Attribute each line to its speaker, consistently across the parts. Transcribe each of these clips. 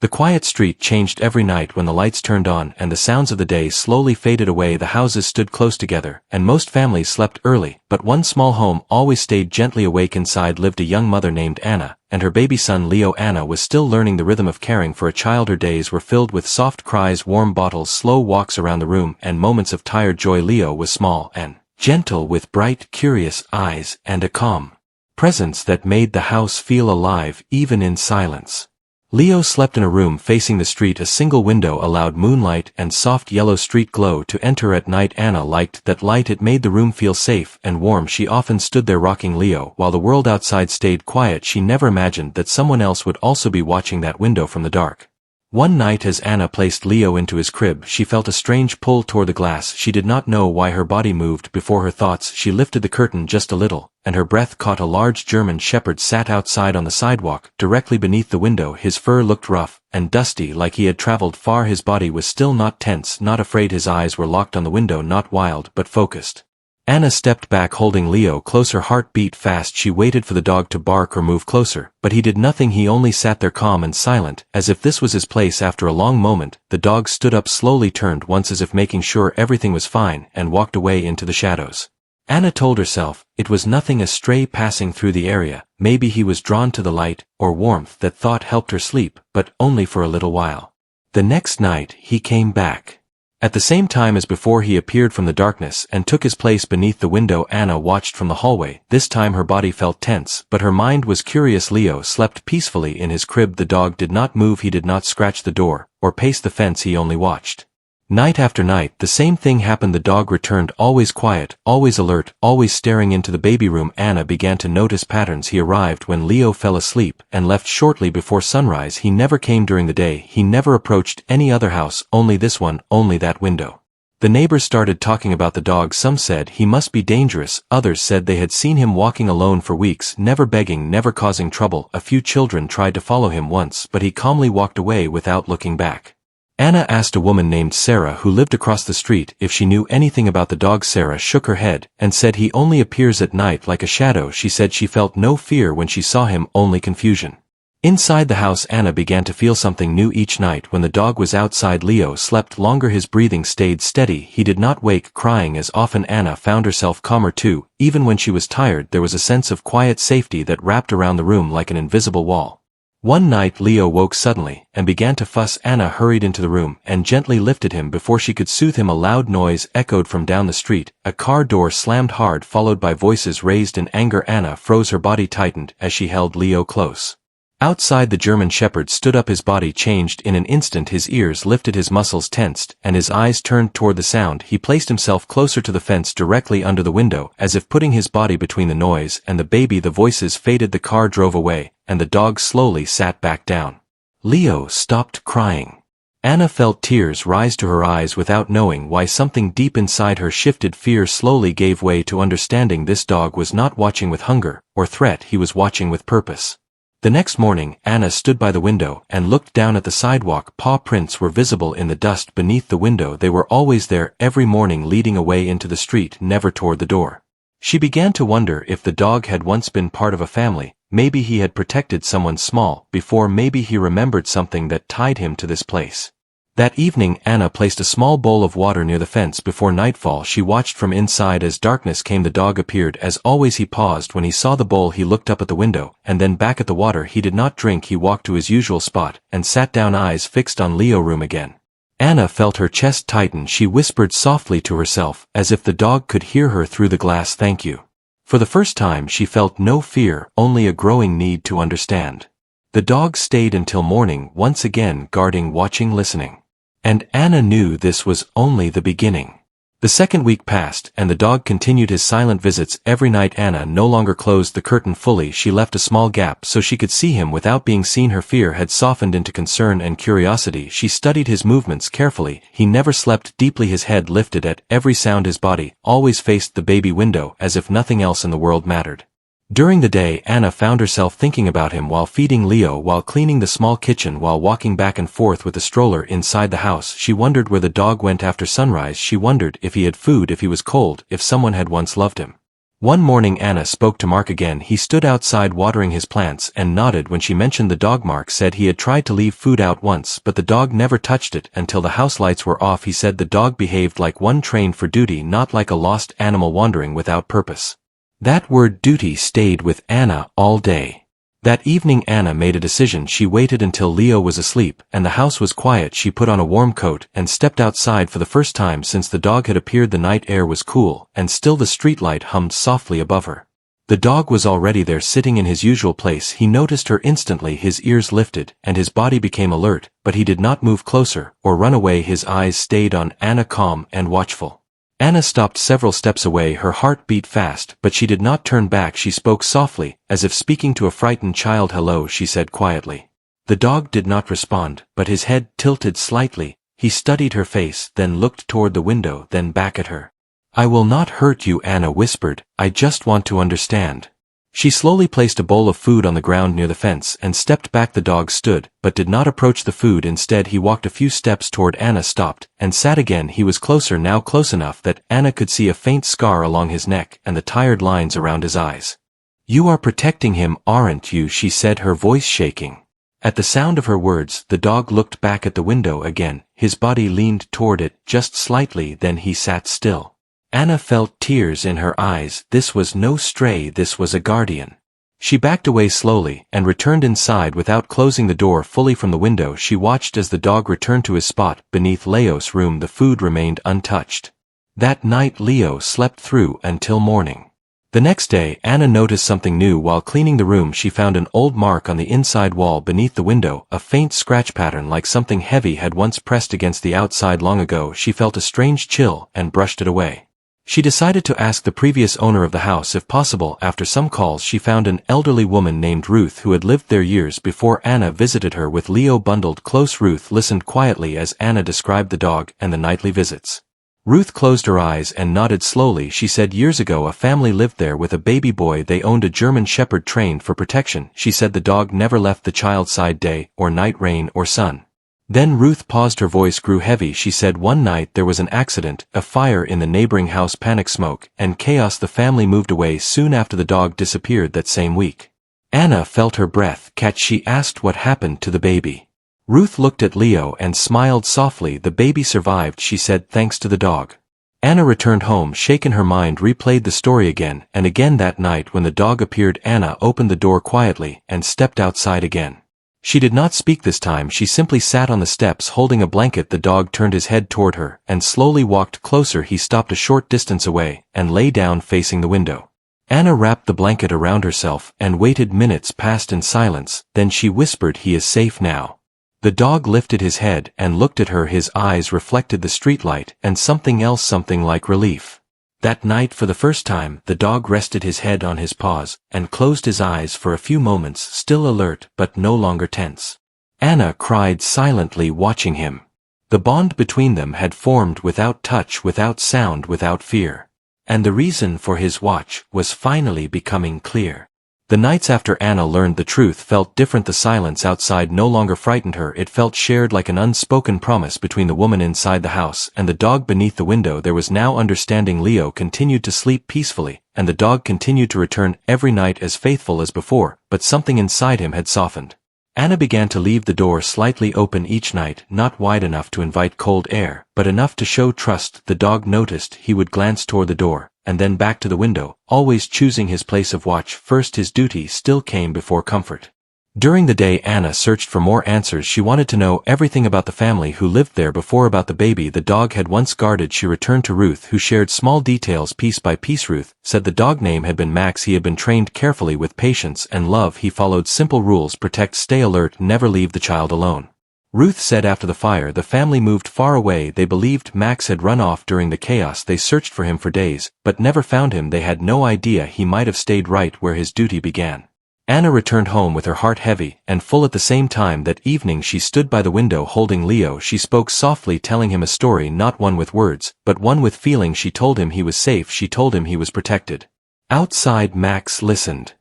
Speaker 1: The quiet street changed every night when the lights turned on and the sounds of the day slowly faded away. The houses stood close together, and most families slept early, but one small home always stayed gently awake. Inside lived a young mother named Anna, and her baby son Leo. Anna was still learning the rhythm of caring for a child. Her days were filled with soft cries, warm bottles, slow walks around the room, and moments of tired joy. Leo was small and gentle, with bright, curious eyes and a calm presence that made the house feel alive even in silence. Leo slept in a room facing the street. A single window allowed moonlight and soft yellow street glow to enter at night. Anna liked that light. It made the room feel safe and warm. She often stood there rocking Leo while the world outside stayed quiet. She never imagined that someone else would also be watching that window from the dark. One night as Anna placed Leo into his crib, she felt a strange pull toward the glass. She did not know why her body moved before her thoughts. She lifted the curtain just a little, and her breath caught a large German shepherd sat outside on the sidewalk, directly beneath the window. His fur looked rough and dusty, like he had traveled far. His body was still not tense, not afraid. His eyes were locked on the window, not wild, but focused. Anna stepped back, holding Leo close. Her heart beat fast. She waited for the dog to bark or move closer, but he did nothing. He only sat there calm and silent, as if this was his place. After a long moment, the dog stood up slowly, turned once as if making sure everything was fine, and walked away into the shadows. Anna told herself, it was nothing, a stray passing through the area. Maybe he was drawn to the light or warmth. That thought helped her sleep, but only for a little while. The next night, he came back. At the same time as before, he appeared from the darkness and took his place beneath the window. Anna watched from the hallway. This time her body felt tense, but her mind was curious. Leo slept peacefully in his crib. The dog did not move. He did not scratch the door or pace the fence. He only watched. Night after night, the same thing happened. The dog returned, always quiet, always alert, always staring into the baby room. Anna began to notice patterns. He arrived when Leo fell asleep and left shortly before sunrise. He never came during the day. He never approached any other house, only this one, only that window. The neighbors started talking about the dog. Some said he must be dangerous. Others said they had seen him walking alone for weeks, never begging, never causing trouble. A few children tried to follow him once, but he calmly walked away without looking back. Anna asked a woman named Sarah who lived across the street if she knew anything about the dog. Sarah shook her head and said he only appears at night like a shadow. She said she felt no fear when she saw him, only confusion. Inside the house, Anna began to feel something new each night. When the dog was outside, Leo slept longer. His breathing stayed steady. He did not wake crying as often. Anna found herself calmer too. Even when she was tired, there was a sense of quiet safety that wrapped around the room like an invisible wall. One night Leo woke suddenly and began to fuss. Anna hurried into the room and gently lifted him before she could soothe him. A loud noise echoed from down the street. A car door slammed hard, followed by voices raised in anger. Anna froze. Her body tightened as she held Leo close. Outside, the German shepherd stood up. His body changed in an instant. His ears lifted, his muscles tensed, and his eyes turned toward the sound. He placed himself closer to the fence, directly under the window, as if putting his body between the noise and the baby. The voices faded. The car drove away, and the dog slowly sat back down. Leo stopped crying. Anna felt tears rise to her eyes without knowing why. Something deep inside her shifted. Fear slowly gave way to understanding. This dog was not watching with hunger or threat. He was watching with purpose. The next morning, Anna stood by the window and looked down at the sidewalk. Paw prints were visible in the dust beneath the window. They were always there, every morning, leading away into the street, never toward the door. She began to wonder if the dog had once been part of a family. Maybe he had protected someone small before. Maybe he remembered something that tied him to this place. That evening, Anna placed a small bowl of water near the fence. Before nightfall, she watched from inside. As darkness came, the dog appeared. As always, he paused when he saw the bowl. He looked up at the window, and then back at the water. He did not drink. He walked to his usual spot, and sat down, eyes fixed on Leo. Room again. Anna felt her chest tighten. She whispered softly to herself, as if the dog could hear her through the glass, "Thank you." For the first time, she felt no fear, only a growing need to understand. The dog stayed until morning, once again guarding, watching, listening. And Anna knew this was only the beginning. The second week passed, and the dog continued his silent visits every night. Anna no longer closed the curtain fully. She left a small gap so she could see him without being seen. Her fear had softened into concern and curiosity. She studied his movements carefully. He never slept deeply. His head lifted at every sound. His body always faced the baby window, as if nothing else in the world mattered. During the day, Anna found herself thinking about him while feeding Leo, while cleaning the small kitchen, while walking back and forth with the stroller inside the house. She wondered where the dog went after sunrise. She wondered if he had food, if he was cold, if someone had once loved him. One morning Anna spoke to Mark again. He stood outside watering his plants and nodded when she mentioned the dog. Mark said he had tried to leave food out once, but the dog never touched it until the house lights were off. He said the dog behaved like one trained for duty, not like a lost animal wandering without purpose. That word duty stayed with Anna all day. That evening Anna made a decision. She waited until Leo was asleep and the house was quiet. She put on a warm coat and stepped outside for the first time since the dog had appeared. The night air was cool, and still the streetlight hummed softly above her. The dog was already there, sitting in his usual place. He noticed her instantly. His ears lifted and his body became alert, but he did not move closer or run away. His eyes stayed on Anna, calm and watchful. Anna stopped several steps away. Her heart beat fast, but she did not turn back. She spoke softly, as if speaking to a frightened child. "Hello," she said quietly. The dog did not respond, but his head tilted slightly. He studied her face, then looked toward the window, then back at her. "I will not hurt you," Anna whispered. "I just want to understand." She slowly placed a bowl of food on the ground near the fence and stepped back. The dog stood, but did not approach the food. Instead he walked a few steps toward Anna, stopped, and sat again. He was closer now, close enough that Anna could see a faint scar along his neck and the tired lines around his eyes. "You are protecting him, aren't you?" she said, her voice shaking. At the sound of her words, the dog looked back at the window again. His body leaned toward it just slightly, then he sat still. Anna felt tears in her eyes. This was no stray, this was a guardian. She backed away slowly and returned inside without closing the door fully. From the window she watched as the dog returned to his spot beneath Leo's room. The food remained untouched. That night Leo slept through until morning. The next day Anna noticed something new. While cleaning the room she found an old mark on the inside wall beneath the window, a faint scratch pattern like something heavy had once pressed against the outside long ago. She felt a strange chill and brushed it away. She decided to ask the previous owner of the house if possible. After some calls she found an elderly woman named Ruth who had lived there years before Anna visited her with Leo bundled close. Ruth listened quietly as Anna described the dog and the nightly visits. Ruth closed her eyes and nodded slowly. She said years ago a family lived there with a baby boy. They owned a German Shepherd trained for protection. She said the dog never left the child's side day or night, rain or sun. Then Ruth paused. Her voice grew heavy. She said one night there was an accident, a fire in the neighboring house, panic, smoke, and chaos. The family moved away soon after. The dog disappeared that same week. Anna felt her breath catch. She asked what happened to the baby. Ruth looked at Leo and smiled softly. "The baby survived," she said, "thanks to the dog." Anna returned home shaken. Her mind replayed the story again and again. That night when the dog appeared, Anna opened the door quietly and stepped outside again. She did not speak this time. She simply sat on the steps holding a blanket. The dog turned his head toward her and slowly walked closer. He stopped a short distance away and lay down facing the window. Anna wrapped the blanket around herself and waited. Minutes passed in silence. Then she whispered, "He is safe now." The dog lifted his head and looked at her. His eyes reflected the streetlight and something else, something like relief. That night for the first time, the dog rested his head on his paws and closed his eyes for a few moments, still alert but no longer tense. Anna cried silently watching him. The bond between them had formed without touch, without sound, without fear. And the reason for his watch was finally becoming clear. The nights after Anna learned the truth felt different. The silence outside no longer frightened her. It felt shared, like an unspoken promise between the woman inside the house and the dog beneath the window. There was now understanding. Leo continued to sleep peacefully, and the dog continued to return every night as faithful as before, but something inside him had softened. Anna began to leave the door slightly open each night, not wide enough to invite cold air, but enough to show trust. The dog noticed. He would glance toward the door, and then back to the window, always choosing his place of watch first. His duty still came before comfort. During the day Anna searched for more answers. She wanted to know everything about the family who lived there before, about the baby the dog had once guarded. She returned to Ruth, who shared small details piece by piece. Ruth said the dog name had been Max. He had been trained carefully with patience and love. He followed simple rules: protect, stay alert, never leave the child alone. Ruth said after the fire the family moved far away. They believed Max had run off during the chaos. They searched for him for days, but never found him. They had no idea he might have stayed right where his duty began. Anna returned home with her heart heavy and full. At the same time that evening she stood by the window holding Leo. She spoke softly, telling him a story, not one with words, but one with feeling. She told him he was safe. She told him he was protected. Outside Max listened.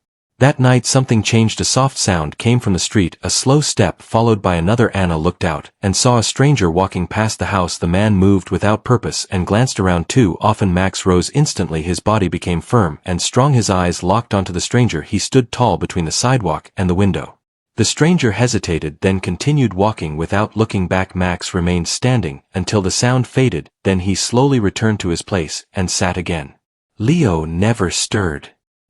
Speaker 1: That night something changed. A soft sound came from the street, a slow step followed by another. Anna looked out, and saw a stranger walking past the house. The man moved without purpose and glanced around too often. Max rose instantly. His body became firm and strong. His eyes locked onto the stranger. He stood tall between the sidewalk and the window. The stranger hesitated, then continued walking without looking back. Max remained standing until the sound faded, then he slowly returned to his place and sat again. Leo never stirred.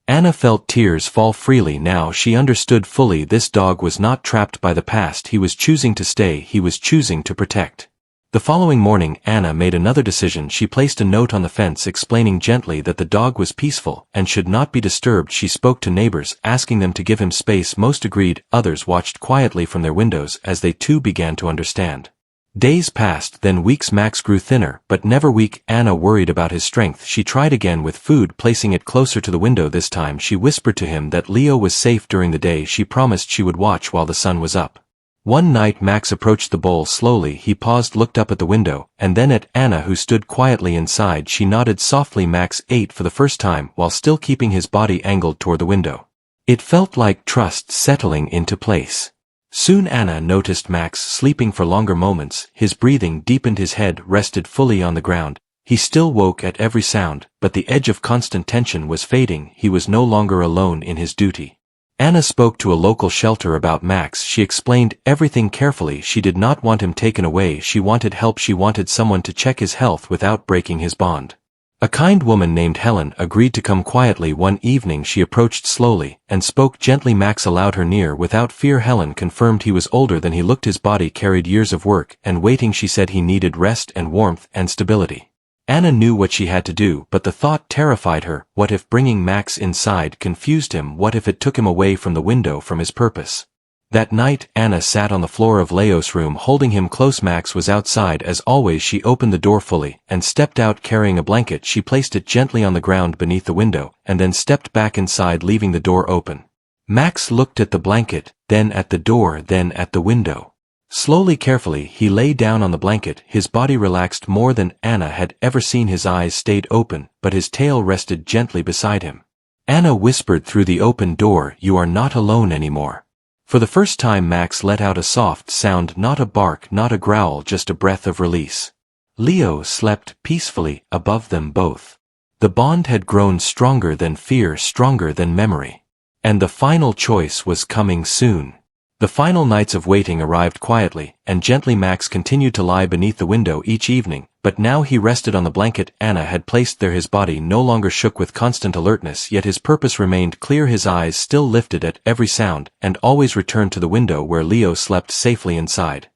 Speaker 1: Anna felt tears fall freely. Now she understood fully. This dog was not trapped by the past. He was choosing to stay. He was choosing to protect. The following morning, Anna made another decision. She placed a note on the fence explaining gently that the dog was peaceful and should not be disturbed. She spoke to neighbors, asking them to give him space. Most agreed, others watched quietly from their windows as they too began to understand. Days passed, then weeks. Max grew thinner, but never weak. Anna worried about his strength. She tried again with food, placing it closer to the window. This time she whispered to him that Leo was safe during the day. She promised she would watch while the sun was up. One night Max approached the bowl slowly. He paused, looked up at the window, and then at Anna, who stood quietly inside. She nodded softly. Max ate for the first time while still keeping his body angled toward the window. It felt like trust settling into place. Soon Anna noticed Max sleeping for longer moments. His breathing deepened. His head rested fully on the ground. He still woke at every sound, but the edge of constant tension was fading. He was no longer alone in his duty. Anna spoke to a local shelter about Max. She explained everything carefully. She did not want him taken away. She wanted help. She wanted someone to check his health without breaking his bond. A kind woman named Helen agreed to come quietly. One evening she approached slowly and spoke gently. Max allowed her near without fear. Helen confirmed he was older than he looked. His body carried years of work and waiting. She said he needed rest and warmth and stability. Anna knew what she had to do, but the thought terrified her. What if bringing Max inside confused him? What if it took him away from the window, from his purpose? That night, Anna sat on the floor of Leo's room holding him close. Max was outside as always. She opened the door fully and stepped out carrying a blanket. She placed it gently on the ground beneath the window and then stepped back inside, leaving the door open. Max looked at the blanket, then at the door, then at the window. Slowly, carefully, he lay down on the blanket. His body relaxed more than Anna had ever seen. His eyes stayed open, but his tail rested gently beside him. Anna whispered through the open door, "You are not alone anymore." For the first time Max let out a soft sound, not a bark, not a growl, just a breath of release. Leo slept peacefully above them both. The bond had grown stronger than fear, stronger than memory. And the final choice was coming soon. The final nights of waiting arrived quietly and gently. Max continued to lie beneath the window each evening, but now he rested on the blanket Anna had placed there. His body no longer shook with constant alertness, yet his purpose remained clear. His eyes still lifted at every sound, and always returned to the window where Leo slept safely inside.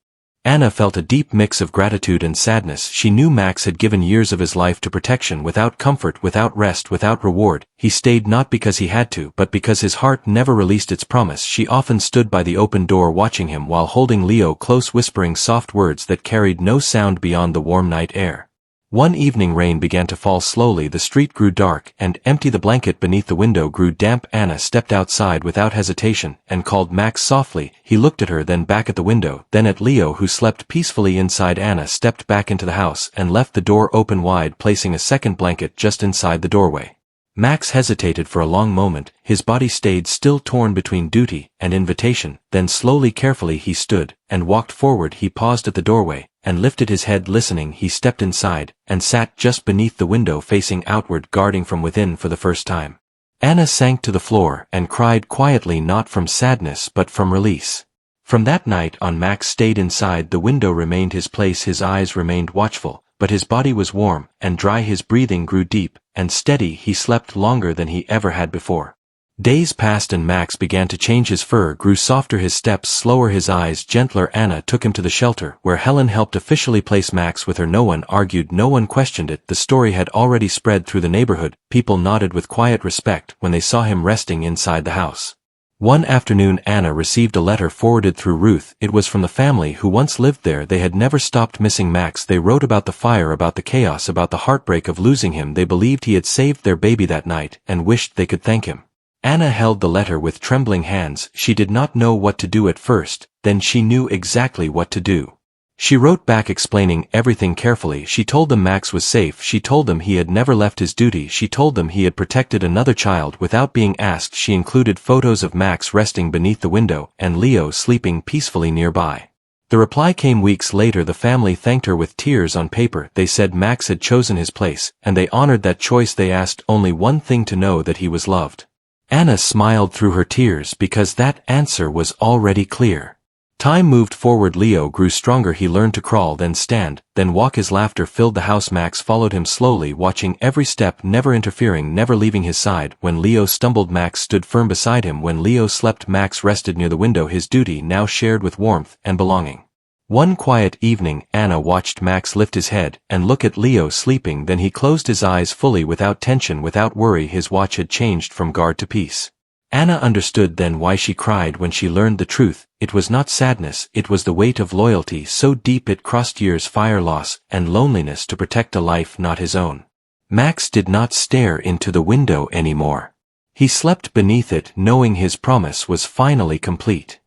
Speaker 1: Anna felt a deep mix of gratitude and sadness. She knew Max had given years of his life to protection. Without comfort, without rest, without reward, he stayed not because he had to, but because his heart never released its promise. She often stood by the open door watching him while holding Leo close, whispering soft words that carried no sound beyond the warm night air. One evening rain began to fall slowly. The street grew dark and empty. The blanket beneath the window grew damp. Anna stepped outside without hesitation and called Max softly. He looked at her, then back at the window, then at Leo, who slept peacefully inside. Anna stepped back into the house and left the door open wide, placing a second blanket just inside the doorway. Max hesitated for a long moment. His body stayed still, torn between duty and invitation. Then slowly, carefully he stood and walked forward. He paused at the doorway and lifted his head, listening. He stepped inside and sat just beneath the window, facing outward, guarding from within for the first time. Anna sank to the floor and cried quietly, not from sadness but from release. From that night on, Max stayed inside. The window remained his place. His eyes remained watchful, but his body was warm and dry. His breathing grew deep and steady. He slept longer than he ever had before. Days passed and Max began to change. His fur grew softer, his steps slower, his eyes gentler. Anna took him to the shelter, where Helen helped officially place Max with her. No one argued, no one questioned it. The story had already spread through the neighborhood. People nodded with quiet respect when they saw him resting inside the house. One afternoon Anna received a letter forwarded through Ruth. It was from the family who once lived there. They had never stopped missing Max. They wrote about the fire, about the chaos, about the heartbreak of losing him. They believed he had saved their baby that night and wished they could thank him. Anna held the letter with trembling hands. She did not know what to do at first, then she knew exactly what to do. She wrote back explaining everything carefully. She told them Max was safe. She told them he had never left his duty. She told them he had protected another child without being asked. She included photos of Max resting beneath the window and Leo sleeping peacefully nearby. The reply came weeks later. The family thanked her with tears on paper. They said Max had chosen his place, and they honored that choice. They asked only one thing: to know that he was loved. Anna smiled through her tears because that answer was already clear. Time moved forward. Leo grew stronger. He learned to crawl, then stand, then walk. His laughter filled the house. Max followed him slowly, watching every step, never interfering, never leaving his side. When Leo stumbled, Max stood firm beside him. When Leo slept, Max rested near the window, his duty now shared with warmth and belonging. One quiet evening, Anna watched Max lift his head and look at Leo sleeping. Then he closed his eyes fully, without tension, without worry. His watch had changed from guard to peace. Anna understood then why she cried when she learned the truth. It was not sadness, it was the weight of loyalty so deep it crossed years, fire, loss, and loneliness to protect a life not his own. Max did not stare into the window anymore. He slept beneath it, knowing his promise was finally complete.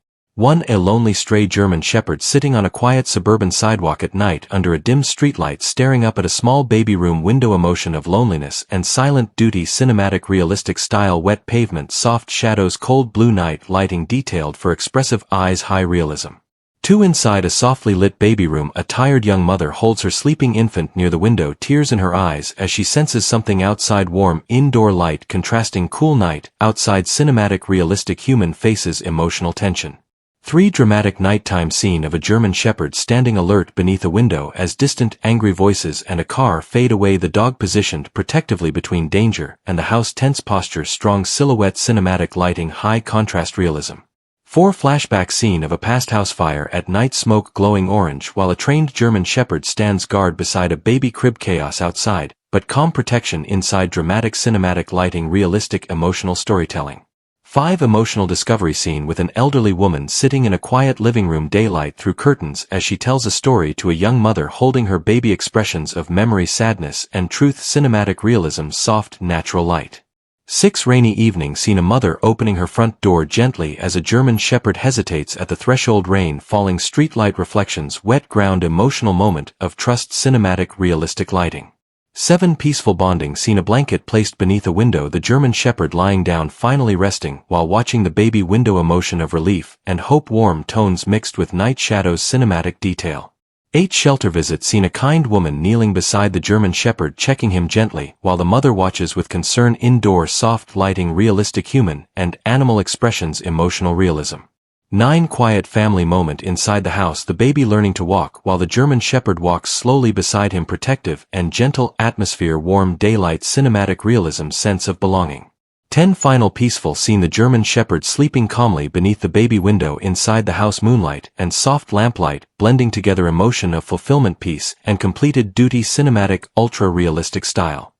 Speaker 1: A lonely stray German shepherd sitting on a quiet suburban sidewalk at night under a dim streetlight, staring up at a small baby room window. Emotion of loneliness and silent duty. Cinematic realistic style. Wet pavement, soft shadows, cold blue night lighting detailed for expressive eyes. High realism. Inside a softly lit baby room, a tired young mother holds her sleeping infant near the window, tears in her eyes as she senses something outside. Warm indoor light contrasting cool night outside. Cinematic realistic human faces. Emotional tension. Dramatic nighttime scene of a German shepherd standing alert beneath a window as distant, angry voices and a car fade away. The dog positioned protectively between danger and the house. Tense posture, strong silhouette. Cinematic lighting, high contrast realism. Flashback scene of a past house fire at night, smoke glowing orange while a trained German shepherd stands guard beside a baby crib. Chaos outside, but calm protection inside. Dramatic cinematic lighting, realistic emotional storytelling. Emotional discovery scene with an elderly woman sitting in a quiet living room. Daylight through curtains as she tells a story to a young mother holding her baby. Expressions of memory, sadness, and truth. Cinematic realism, soft, natural light. Rainy evening scene, a mother opening her front door gently as a German shepherd hesitates at the threshold. Rain falling, streetlight reflections, wet ground. Emotional moment of trust. Cinematic realistic lighting. Peaceful bonding scene, a blanket placed beneath a window, the German shepherd lying down, finally resting while watching the baby. Window, emotion of relief and hope. Warm tones mixed with night shadows. Cinematic detail. Shelter visit scene, a kind woman kneeling beside the German shepherd, checking him gently while the mother watches with concern. Indoor, soft lighting, realistic human and animal expressions. Emotional realism. Quiet family moment inside the house, the baby learning to walk while the German shepherd walks slowly beside him. Protective and gentle atmosphere. Warm daylight. Cinematic realism, sense of belonging. Final peaceful scene, the German shepherd sleeping calmly beneath the baby window inside the house. Moonlight and soft lamplight blending together. Emotion of fulfillment, peace, and completed duty. Cinematic ultra realistic style.